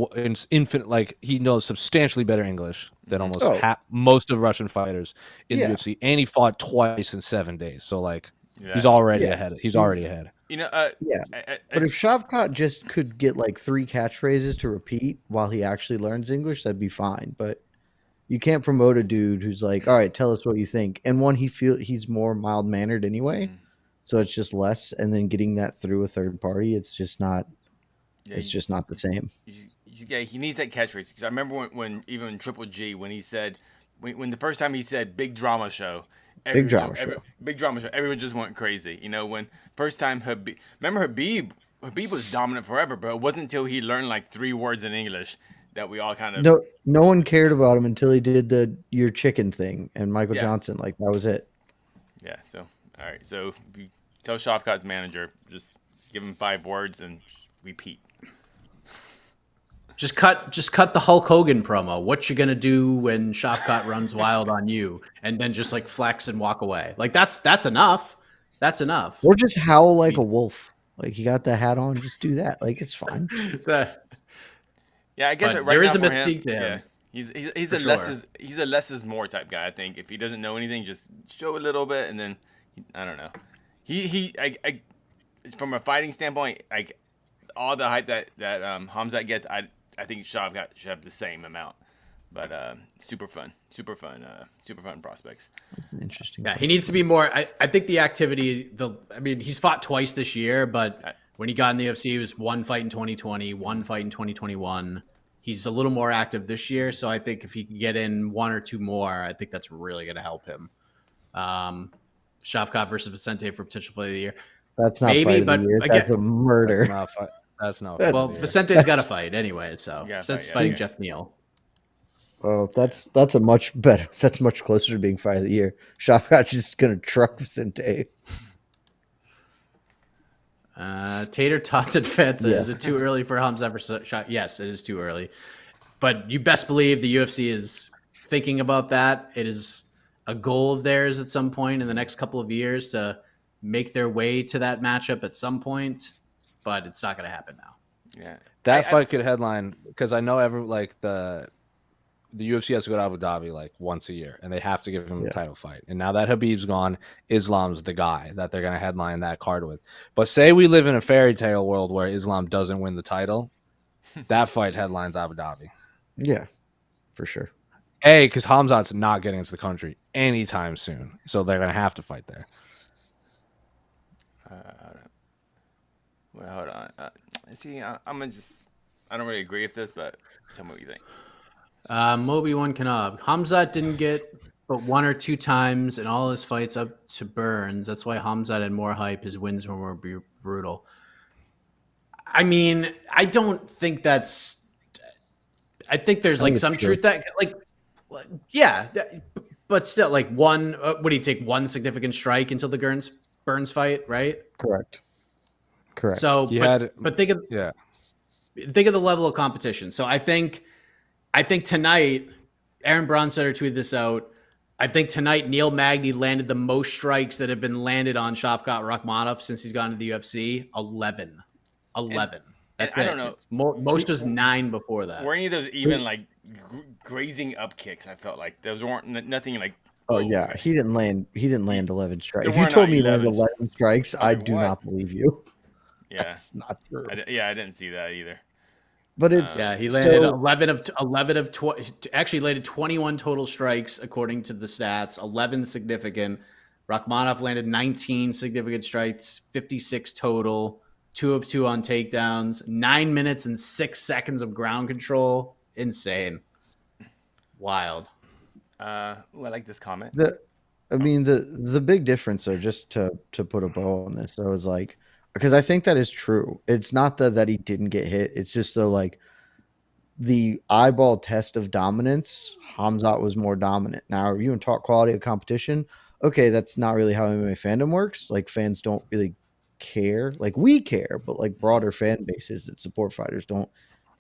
he knows substantially better English than almost most of Russian fighters in the UFC, and he fought twice in 7 days. So like, he's already ahead. He's already ahead. You know, But if Shavkat just could get like 3 catchphrases to repeat while he actually learns English, that'd be fine. But you can't promote a dude who's like, "All right, tell us what you think." And he's more mild mannered anyway, so it's just less. And then getting that through a third party, it's just not. It's just not the same. He needs that catchphrase. Because I remember when even Triple G, when he said, when the first time he said "big drama show," big drama show, everyone just went crazy. You know, when first time Habib was dominant forever, but it wasn't until he learned like 3 words in English that we all kind of no one cared about him until he did the "your chicken" thing and Michael Johnson. Like, that was it. Yeah. So all right. So if you tell Shavkat's manager, just give him 5 words and repeat. Just cut the Hulk Hogan promo. What you gonna do when Shavkat runs wild on you, and then just like flex and walk away. Like that's enough. That's enough. Or just howl like a wolf. Like, you got the hat on, just do that. Like, it's fine. Yeah, I guess But right there now is a for mystique to him, him. yeah, he's a less is more type guy. I think if he doesn't know anything, just show a little bit, and then I don't know. I from a fighting standpoint, like all the hype that Hamzat gets, I think Shavkat should have the same amount. But super fun prospects. That's an interesting. Yeah, he needs to be more. I think the activity. He's fought twice this year, but when he got in the UFC, it was 1 fight in 2020, 1 fight in 2021. He's a little more active this year, so I think if he can get in 1 or 2 more, I think that's really going to help him. Shavkat versus Vicente for potential fight of the year. That's not fight of the year. That's a murder. That's not. Well, Vicente's got to fight anyway, so Vicente's fighting Jeff Neal. Oh, that's a much better. That's much closer to being fight of the year. Shavkat's just gonna truck Vicente. Tater Tots and Feds. Is it too early for Hamzat versus shot? Yes, it is too early. But you best believe the UFC is thinking about that. It is a goal of theirs at some point in the next couple of years to make their way to that matchup at some point. But it's not going to happen now. Yeah, that fight could headline, because I know the UFC has to go to Abu Dhabi like once a year, and they have to give him a title fight. And now that Habib's gone, Islam's the guy that they're going to headline that card with. But say we live in a fairy tale world where Islam doesn't win the title, that fight headlines Abu Dhabi. Yeah, for sure. Because Hamzat's not getting into the country anytime soon, so they're going to have to fight there. Well, hold on. See, I don't really agree with this, but tell me what you think. Moby One Kanab. Hamzat didn't get but 1 or 2 times in all his fights up to Burns. That's why Hamzat had more hype. His wins were more brutal. I mean, I don't think that's I think there's like some truth that like, yeah, but still like one, what do you take one significant strike until the Burns fight, right? Correct. So, but think of the level of competition. So I think tonight, Aaron Bronstetter tweeted this out. I think tonight Neil Magny landed the most strikes that have been landed on Shavkat Rakhmonov since he's gone to the UFC. 11. That's I don't know. Most was 9 before that. Were any of those even like grazing up kicks? I felt like those weren't nothing like. Oh yeah, okay. He didn't land 11 strikes. If you told me he landed 11 strikes, I do not believe you. Yeah, that's not true. I didn't see that either. But it's he landed 11 of 20. Actually, landed 21 total strikes according to the stats. 11 significant. Rakhmonov landed 19 significant strikes, 56 total. 2 of 2 on takedowns. 9 minutes and 6 seconds of ground control. Insane. Wild. I like this comment. The big difference, though, just to put a bow on this, though, is like, because I think that is true. It's not that he didn't get hit. It's just like the eyeball test of dominance, Khamzat was more dominant. Now, you want to talk quality of competition? Okay, that's not really how MMA fandom works. Like, fans don't really care. Like, we care, but like broader fan bases that support fighters don't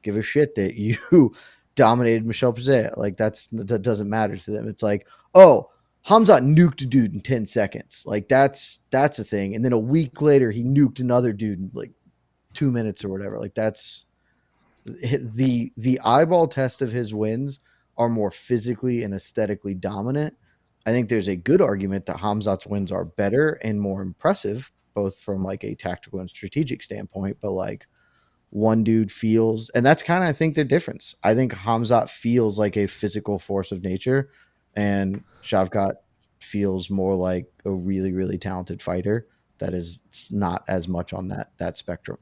give a shit that you dominated Michel Pereira. Like, that doesn't matter to them. It's like, oh, Khamzat nuked a dude in 10 seconds. Like, that's a thing. And then a week later, he nuked another dude in like 2 minutes or whatever. Like, that's the eyeball test of his wins are more physically and aesthetically dominant. I think there's a good argument that Khamzat's wins are better and more impressive, both from like a tactical and strategic standpoint. But like, one dude feels, and that's kind of, I think, the difference. I think Khamzat feels like a physical force of nature, and Shavkat feels more like a really, really talented fighter that is not as much on that spectrum.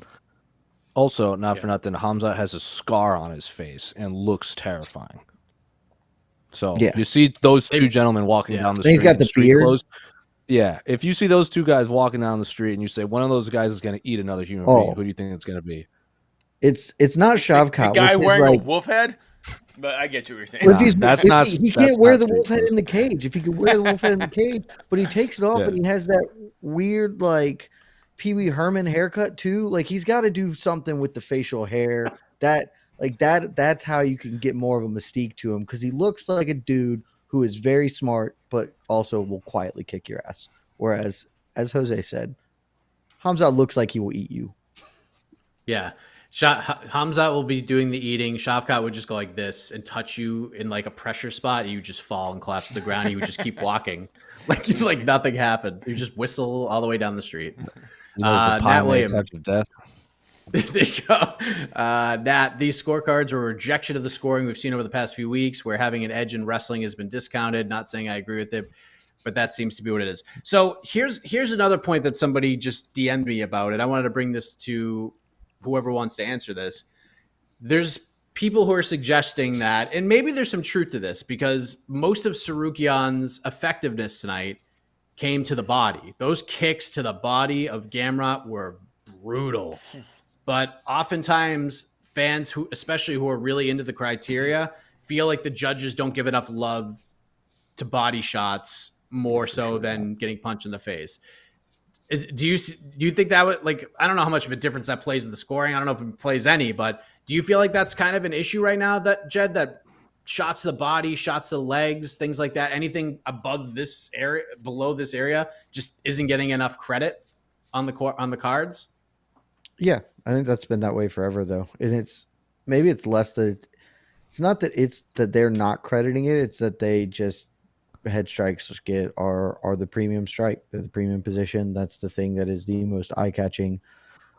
Also, not for nothing, Khamzat has a scar on his face and looks terrifying. So you see those two gentlemen walking down the street. He's got the beard. Clothes. Yeah, if you see those two guys walking down the street and you say one of those guys is going to eat another human being, who do you think it's going to be? It's not Shavkat. The guy wearing a wolf head? But I get what you're saying. He can't wear the wolf head in the cage. If he could wear the wolf head in the cage, but he takes it off and he has that weird like Pee Wee Herman haircut too. Like, he's got to do something with the facial hair. That's how you can get more of a mystique to him, because he looks like a dude who is very smart, but also will quietly kick your ass. Whereas, as Jose said, Khamzat looks like he will eat you. Yeah. Khamzat will be doing the eating. Shavkat would just go like this and touch you in like a pressure spot. And you just fall and collapse to the ground. You would just keep walking like nothing happened. You just whistle all the way down the street. Nat Williams. Touch of death. There you go. Nat, these scorecards are a rejection of the scoring we've seen over the past few weeks, where having an edge in wrestling has been discounted. Not saying I agree with it, but that seems to be what it is. So here's another point that somebody just DM'd me about it. I wanted to bring this to whoever wants to answer this. There's people who are suggesting that, and maybe there's some truth to this, because most of Tsarukyan's effectiveness tonight came to the body. Those kicks to the body of Gamrot were brutal. But oftentimes fans especially who are really into the criteria, feel like the judges don't give enough love to body shots more so than getting punched in the face. Do you think that would, like, I don't know how much of a difference that plays in the scoring. I don't know if it plays any, but do you feel like that's kind of an issue right now, that Jed, that shots to the body, shots to the legs, things like that, anything above this area, below this area, just isn't getting enough credit on the cards? Yeah, I think that's been that way forever, though. And it's less that it's not that it's that they're not crediting it. It's that they just head strikes are the premium strike. They're the premium position. That's the thing that is the most eye-catching.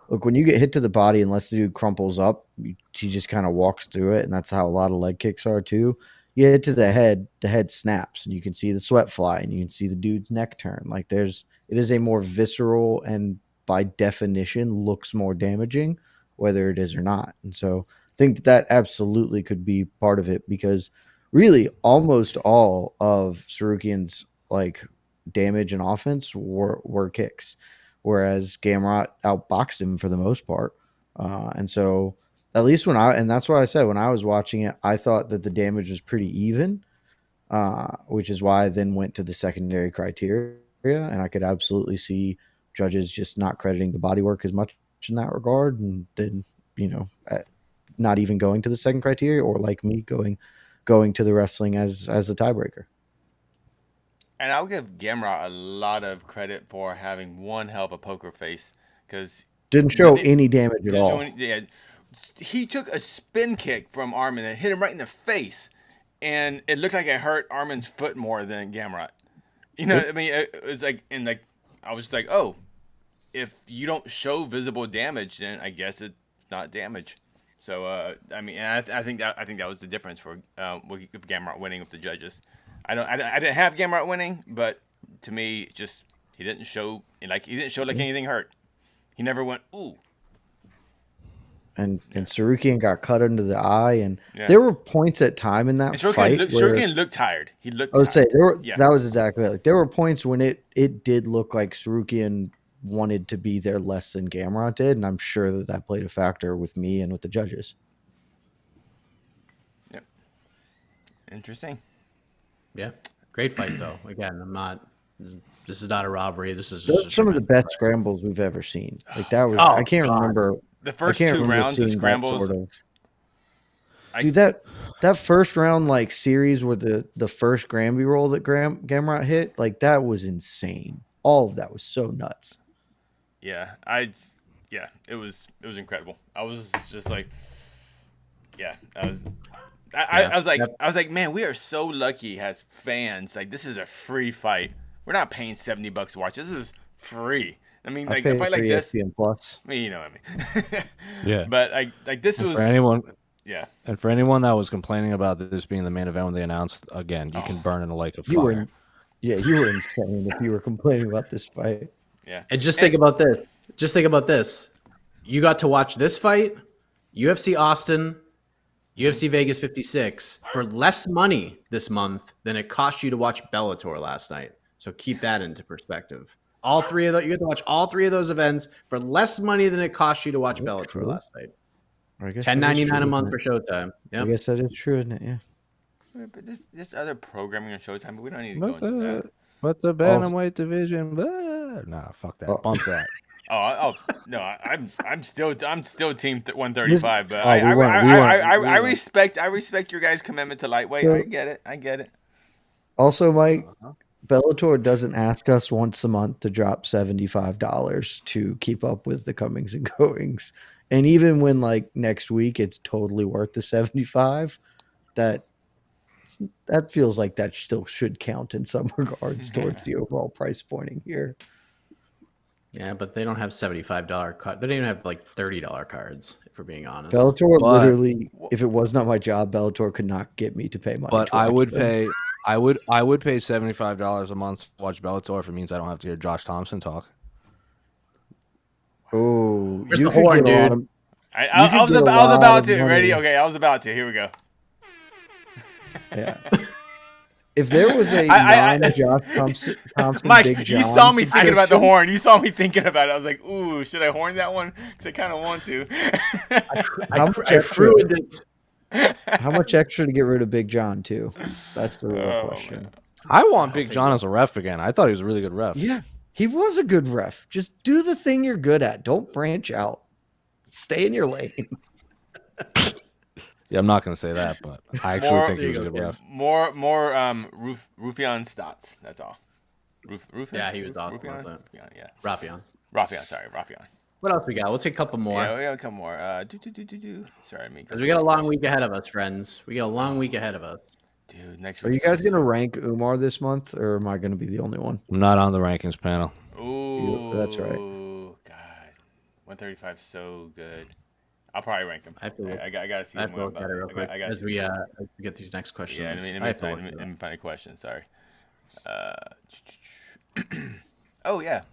Look, when you get hit to the body, unless the dude crumples up, he just kind of walks through it, and that's how a lot of leg kicks are too. You hit to the head snaps, and you can see the sweat fly, and you can see the dude's neck turn. Like, it is a more visceral and by definition looks more damaging, whether it is or not. And so I think that absolutely could be part of it, because really almost all of Tsarukyan's like damage and offense were kicks, whereas Gamrot outboxed him for the most part. And so at least and that's why I said when I was watching it, I thought that the damage was pretty even, which is why I then went to the secondary criteria, and I could absolutely see judges just not crediting the bodywork as much in that regard, and then not even going to the second criteria, or like me going to the wrestling as the tiebreaker. And I'll give Gamrot a lot of credit for having one hell of a poker face, because didn't show any damage at all. Yeah, he took a spin kick from Arman that hit him right in the face, and it looked like it hurt Arman's foot more than Gamrot. You know, I mean, it was like, and like, I was just like, oh, if you don't show visible damage, then I guess it's not damage. So, I mean, and I think that was the difference for with Gamrot winning with the judges. I didn't have Gamrot winning, but to me, just he didn't show like anything hurt. He never went ooh. And Tsarukyan got cut under the eye, and there were points at time in that fight. Tsarukyan looked tired. He looked. I would say that was exactly like there were points when it did look like Tsarukyan wanted to be there less than Gamrot did, and I'm sure that played a factor with me and with the judges. Yep. Interesting. Yeah, great fight though. Again, I'm not. This is not a robbery. This is just some of the best scrambles we've ever seen. Like that was. I can't remember the first 2 rounds of scrambles. Dude, that first round like series where the first Granby roll that Gamrot hit, like that was insane. All of that was so nuts. Yeah, it was incredible. I was just like, I was like, man, we are so lucky as fans. Like, this is a free fight. We're not paying $70 to watch. This is free. I mean, like a fight like this. Plus. I mean, you know what I mean. Yeah. But like this was for anyone. Yeah. And for anyone that was complaining about this being the main event when they announced, again, you can burn in a lake of fire. You were insane if you were complaining about this fight. Yeah. And think about this. Just think about this. You got to watch this fight, UFC Austin, UFC Vegas 56, for less money this month than it cost you to watch Bellator last night. So keep that into perspective. All 3 of those, you get to watch all 3 of those events for less money than it cost you to watch Bellator last night. $10.99 a month for Showtime. Yep. I guess that is true, isn't it? Yeah. But this other programming on Showtime, but we don't need to go into that. But the bantamweight division, nah, fuck that. Bump that. Oh no! I'm still team 135, but we I respect your guys' commitment to lightweight. So, I get it. Also, Mike, Bellator doesn't ask us once a month to drop $75 to keep up with the comings and goings, and even when like next week it's totally worth the $75, that feels like that still should count in some regards towards the overall price pointing here. Yeah, but they don't have $75 cards. They don't even have like $30 cards, if we're being honest. Bellator literally, if it was not my job, Bellator could not get me to pay money. But I would pay $75 a month to watch Bellator if it means I don't have to hear Josh Thompson talk. Oh, where's the horn, dude? I was about to. Ready? Okay, I was about to. Here we go. Yeah. If there was a non-Josh Thompson Mike, Big John, you saw me thinking about the horn. You saw me thinking about it. I was like, ooh, should I horn that one? Because I kind of want to. How much extra to get rid of Big John, too? That's the real question. Man. I want Big John as a ref again. I thought he was a really good ref. Yeah, he was a good ref. Just do the thing you're good at. Don't branch out. Stay in your lane. Yeah, I'm not going to say that, but I actually think he was a good ref. More Rufian stats. That's all. Rufian? Yeah, he was awesome. Rufian? Yeah. Rafian. Rafian. What else we got? We'll take a couple more. Yeah, we got a couple more. Sorry, me. We got a long week ahead of us, friends. We got a long week ahead of us. Dude, next week. Are you guys going to rank Umar this month, or am I going to be the only one? I'm not on the rankings panel. Ooh, that's right. God, 135 is so good. I'll probably rank him. I gotta see. I have to look at it real quick as we get these next questions. Yeah, let me find a question. Sorry. Oh yeah.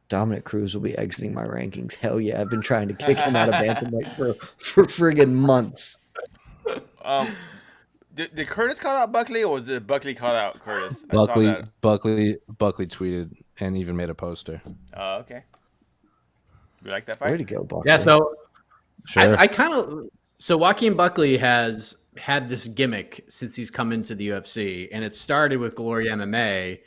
Dominic Cruz will be exiting my rankings. Hell yeah! I've been trying to kick him out of bantamweight for friggin' months. Did Curtis call out Buckley, or did Buckley call out Curtis? Buckley tweeted and even made a poster. Oh, okay. You like that fight? Way to go, Buckley. Yeah, so Sure. I kind of so Joaquin Buckley has had this gimmick since he's come into the UFC, and it started with Glory MMA,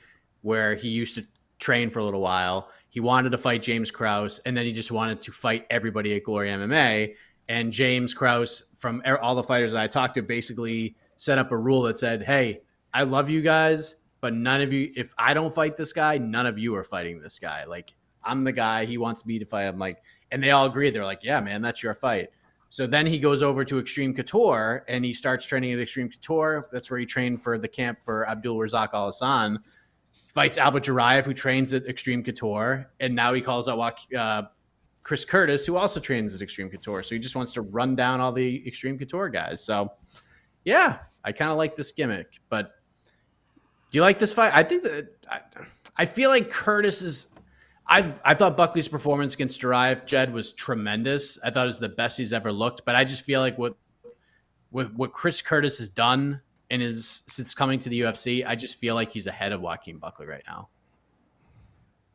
where he used to train for a little while. He wanted to fight James Krause, and then he just wanted to fight everybody at Glory MMA. And James Krause, from all the fighters that I talked to, basically set up a rule that said, "Hey, I love you guys, but none of you. If I don't fight this guy, none of you are fighting this guy. Like I'm the guy he wants me to fight." I'm like, and they all agreed. They're like, "Yeah, man, that's your fight." So then he goes over to Extreme Couture and he starts training at Extreme Couture. That's where he trained for the camp for Abdul Razak Al Hassan. Fights Albert Jurayev, who trains at Extreme Couture, and now he calls out Chris Curtis, who also trains at Extreme Couture. So he just wants to run down all the Extreme Couture guys. So yeah, I kind of like this gimmick. But do you like this fight? I think that I feel like Curtis is. I thought Buckley's performance against Jurayev, Jed, was tremendous. I thought it was the best he's ever looked. But I just feel like what Chris Curtis has done since coming to the UFC, I just feel like he's ahead of Joaquin Buckley right now.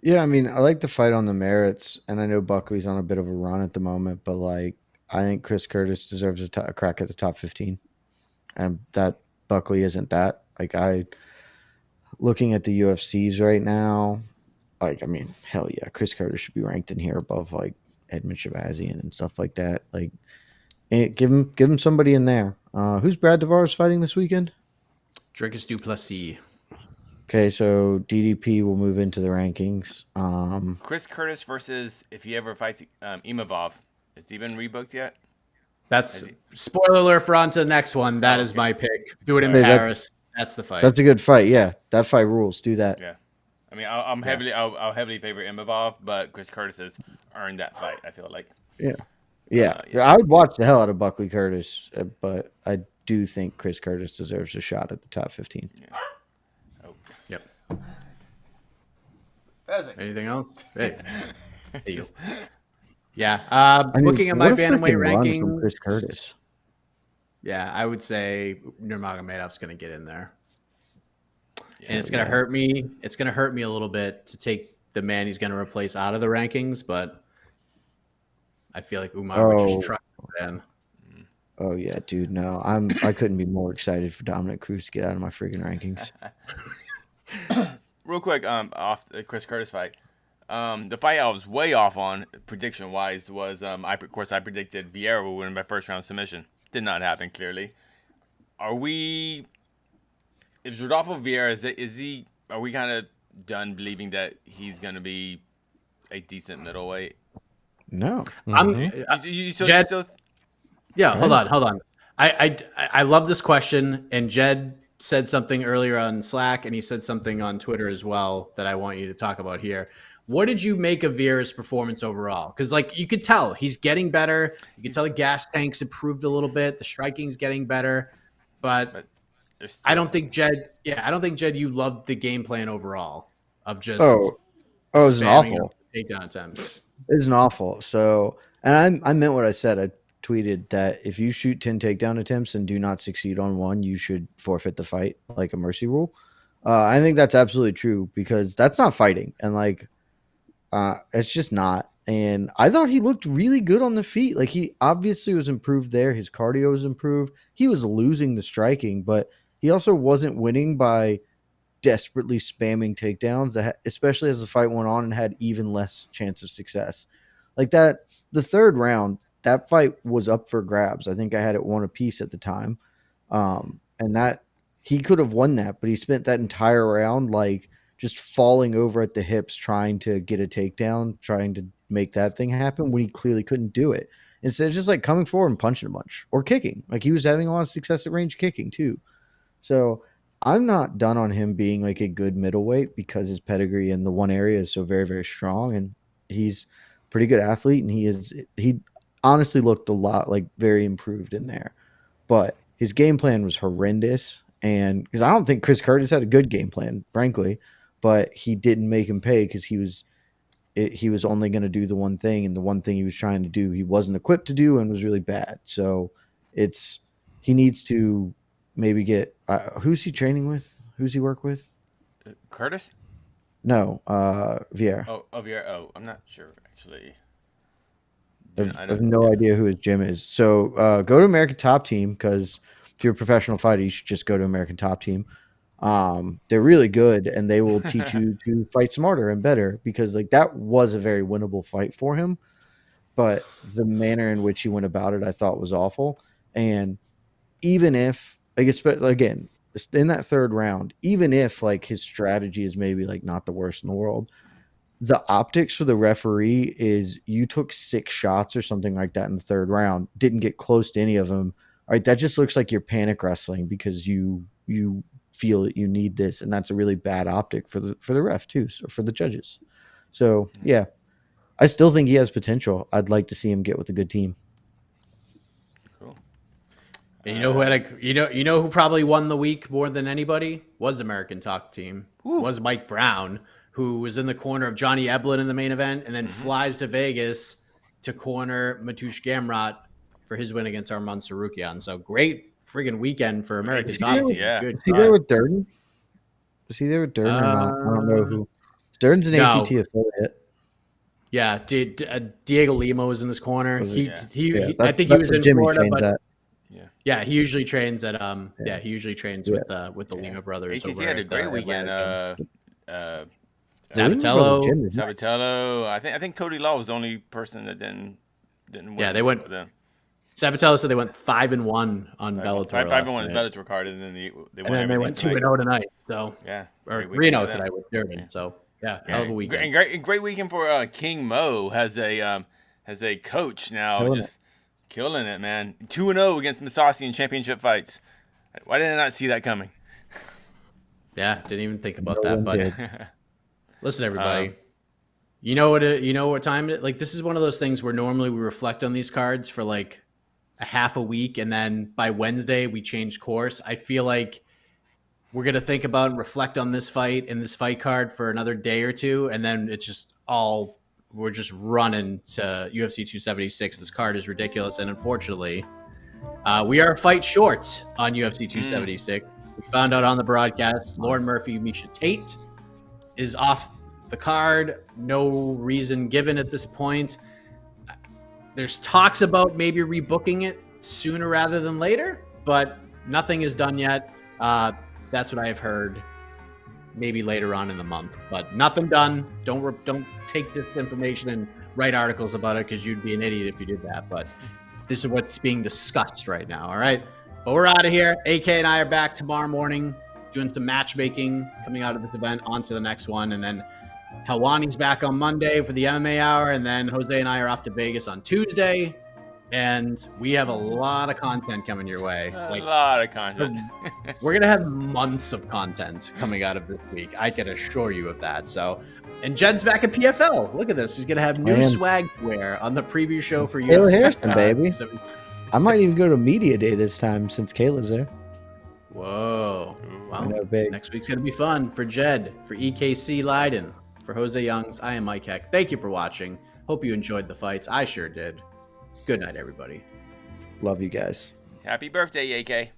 Yeah, I mean, I like the fight on the merits, and I know Buckley's on a bit of a run at the moment, but like, I think Chris Curtis deserves a crack at the top 15, and that Buckley isn't that. Like, looking at the UFCs right now, like, I mean, hell yeah, Chris Curtis should be ranked in here above like Edmund Shavazian and stuff like that. Like, give him somebody in there. Who's Brad Tavares fighting this weekend? Dricus du Plessis. Okay, so DDP will move into the rankings. Chris Curtis versus, if he ever fights Imavov. Has he been rebooked yet? That's spoiler alert for on to the next one. That is my pick. Do it in Paris. That's the fight. That's a good fight. Yeah, that fight rules. Do that. Yeah. I mean, I'll heavily favor Imavov, but Chris Curtis has earned that fight, I feel like. Yeah. I would watch the hell out of Buckley Curtis, but I do think Chris Curtis deserves a shot at the top 15. Yeah. Oh. Yep. Pheasant. Anything else? Hey. Yeah. Looking at my bantamweight rankings from Chris Curtis. Yeah, I would say Nurmagomedov's going to get in there. And it's going to hurt me. It's going to hurt me a little bit to take the man he's going to replace out of the rankings, but I feel like Umar would just try in. Oh yeah, dude. No, I couldn't be more excited for Dominic Cruz to get out of my freaking rankings. Real quick, off the Chris Curtis fight. The fight I was way off on prediction wise was I predicted Vieira would win by first round submission. Did not happen, clearly. Is Rodolfo Vieira, are we kind of done believing that he's going to be a decent middleweight? No. Jed, hold on. I love this question, and Jed said something earlier on Slack, and he said something on Twitter as well that I want you to talk about here. What did you make of Vieira's performance overall? Because, like, you could tell he's getting better. You can tell the gas tank's improved a little bit. The striking's getting better. But I don't think Jed, you loved the game plan overall of just it was awful. Takedown attempts. It was awful. So, and I meant what I said. I tweeted that if you shoot 10 takedown attempts and do not succeed on one, you should forfeit the fight, like a mercy rule. I think that's absolutely true because that's not fighting. And like, it's just not. And I thought he looked really good on the feet. Like, he obviously was improved there. His cardio was improved. He was losing the striking, but he also wasn't winning by desperately spamming takedowns, especially as the fight went on and had even less chance of success. Like that, the third round, that fight was up for grabs. I think I had it 1 apiece at the time. And that he could have won that, but he spent that entire round like just falling over at the hips, trying to get a takedown, trying to make that thing happen when he clearly couldn't do it. Instead of just like coming forward and punching a bunch or kicking. Like, he was having a lot of success at range kicking too. So I'm not done on him being like a good middleweight because his pedigree in the one area is so very, very strong, and he's a pretty good athlete, and he honestly looked a lot like very improved in there. But his game plan was horrendous, and because I don't think Chris Curtis had a good game plan, frankly, but he didn't make him pay because he was only going to do the one thing, and the one thing he was trying to do he wasn't equipped to do and was really bad. So he needs to maybe get who's he training with? Who's he work with? Curtis? No, Vieira. Oh, Vieira. Oh, I'm not sure actually. I have no idea who his gym is. So go to American Top Team, because if you're a professional fighter, you should just go to American Top Team. They're really good, and they will teach you to fight smarter and better, because like that was a very winnable fight for him, but the manner in which he went about it, I thought was awful. And even if, like, again, in that third round, even if like his strategy is maybe like not the worst in the world, the optics for the referee is you took 6 shots or something like that in the third round, didn't get close to any of them. All right, that just looks like you're panic wrestling because you feel that you need this, and that's a really bad optic for the ref too, so for the judges. So yeah, I still think he has potential. I'd like to see him get with a good team. Cool. And you know who had you know who probably won the week more than anybody was American Top Team. Was Mike Brown, who was in the corner of Johnny Eblen in the main event, and then flies to Vegas to corner Mateusz Gamrot for his win against Arman Tsarukyan. So great friggin' weekend for American Top Team. Yeah. Is he there with Durden? Was he there with Durden or not? I don't know who. Durden's an ATT affiliate. Yeah, Diego Lima was in this corner. I think he That's was in Jimmy Florida, trains but at. yeah, he usually trains at he usually trains with the Lima brothers. ATT had a great weekend. Sabatello. I think Cody Law was the only person that didn't win. Yeah, they went. Sabatello said they went 5-1 on Bellator. 5-1 Bellator card, and then they went 2-0 tonight. So yeah, or 3-0 tonight with Durban. Yeah. So yeah, hell of a weekend. Great weekend for King Mo has a coach now, just killing it, man. 2-0 against Masasi in championship fights. Why did I not see that coming? Yeah, didn't even think about that. But listen, everybody. You know what time it? Like, this is one of those things where normally we reflect on these cards for like a half a week, and then by Wednesday we change course. I feel like we're gonna think about and reflect on this fight and this fight card for another day or two, and then it's just we're just running to UFC 276. This card is ridiculous, and unfortunately, we are a fight short on UFC 276. We found out on the broadcast Lauren Murphy, Misha Tate is off the card. No reason given at this point. There's talks about maybe rebooking it sooner rather than later, but nothing is done yet. That's what I have heard. Maybe later on in the month, but nothing done. Don't take this information and write articles about it, because you'd be an idiot if you did that. But this is what's being discussed right now. All right, but we're out of here. AK and I are back tomorrow morning doing some matchmaking coming out of this event onto the next one, and then Helwani's back on Monday for the MMA hour, and then Jose and I are off to Vegas on Tuesday, and we have a lot of content coming your way. A lot of content. We're gonna have months of content coming out of this week. I can assure you of that. So, and Jed's back at PFL. Look at this. He's gonna have new swag to wear on the preview show for Kayla UFC. Harrison, baby. I might even go to media day this time since Kayla's there. Whoa! Well, big. Next week's gonna be fun for Jed, for EKC Leiden, for Jose Youngs. I am Mike Heck. Thank you for watching. Hope you enjoyed the fights. I sure did. Good night, everybody. Love you guys. Happy birthday, AK.